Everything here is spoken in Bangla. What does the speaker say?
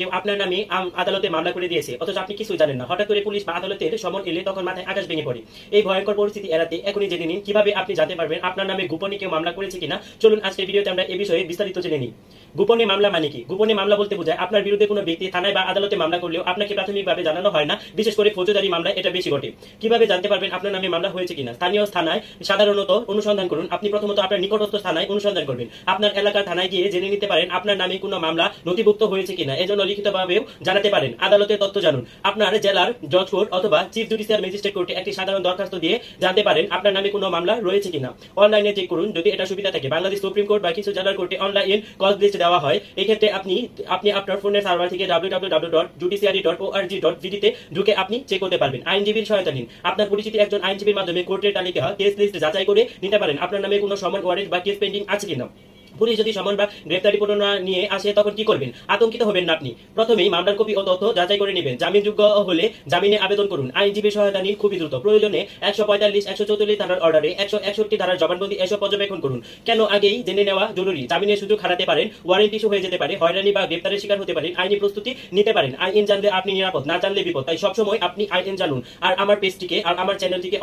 কেউ আপনার নামে আদালতে মামলা করে দিয়েছে, অথচ আপনি কিছু জানেন না। হঠাৎ করে পুলিশ বা আদালতের সমন এলে তখন মাথায় আকাশ ভেঙে পড়ে। এই ভয়ঙ্কর পরিস্থিতি এড়াতে এখনই জেনে নিন কিভাবে আপনি জানতে পারবেন আপনার নামে গোপনে কেউ মামলা করেছে কিনা। চলুন আজকের ভিডিওতে আমরা এই বিষয়ে বিস্তারিত জেনে নিই। গোপনে মামলা মানে কি? গোপনে মামলা বলতে বোঝায় আপনার বিরুদ্ধে কোনো ব্যক্তি থানায় বা আদালতে মামলা করলেও আপনাকে প্রাথমিকভাবে জানানো হয় না। বিশেষ করে ফৌজদারি মামলায় এটা বেশি ঘটে। কিভাবে জানতে পারবেন আপনার নামে মামলা হয়েছে কিনা? স্থানীয় থানায় সাধারণত অনুসন্ধান করুন। আপনি প্রথমত আপনার নিকটস্থ থানায় অনুসন্ধান করবেন। আপনার এলাকার থানায় গিয়ে জেনে নিতে পারেন আপনার নামে কোনো মামলা নথিভুক্ত হয়েছে কিনা। এজন্য লিখিতভাবেও জানাতে পারেন। আদালতের তথ্য জানুন। আপনার জেলার জজ কোর্ট অথবা চিফ জুডিশিয়াল ম্যাজিস্ট্রেট কোর্টে একটি সাধারণ দরখাস্ত দিয়ে জানতে পারেন আপনার নামে কোনো মামলা রয়েছে কিনা। অনলাইনে চেক করুন যদি এটা সুবিধা থাকে। বাংলাদেশ সুপ্রিম কোর্ট বা কিছু জেলার কোর্টে অনলাইন কজ লিস্ট দেওয়া হয়। এক্ষেত্রে আপনি আপনার ফোনের সার্ভার থেকে www.judiciary.org.gd তে ঢুকে আপনি চেক করতে পারবেন। আইনজীবীর সহায়তা নিন। আপনার পরিচিত একজন আইনজীবীর মাধ্যমে কোর্টের তালিকা কেস লিস্ট যাচাই করে নিতে পারেন আপনার নামে কোনো সমন, ওয়ারেন্ট বা কেস পেন্ডিং আছে কিনা। পুলিশ যদি সমন বা গ্রেফতারি পরোয়ানা নিয়ে আসে তখন কি করবেন? আতঙ্কিত হবেন না। আপনি প্রথমেই মামলার কপি ও তথ্য যাচাই করে নেবেন। জামিনযোগ্য হলে জামিনে আবেদন করুন। আইনজীবীর সহায়তা নিন খুবই দ্রুত। প্রয়োজনে 145, 144 ধারার অর্ডারে 161 ধারার জবানবন্দি এসব পর্যবেক্ষণ করুন। কেন আগেই জেনে নেওয়া জরুরি। জামিনের সুযোগ হারাতে পারেন, ওয়ারেন্ট ইস্যু হয়ে যেতে পারে, হয়রানি বা গ্রেফতারের শিকার হতে পারেন। আইনি প্রস্তুতি নিতে পারেন। আইন জানলে আপনি নিরাপদ, না জানলে বিপদ। তাই সবসময় আপনি আইন জানুন। আর আমার পেজটিকে আর আমার চ্যানেলটিকে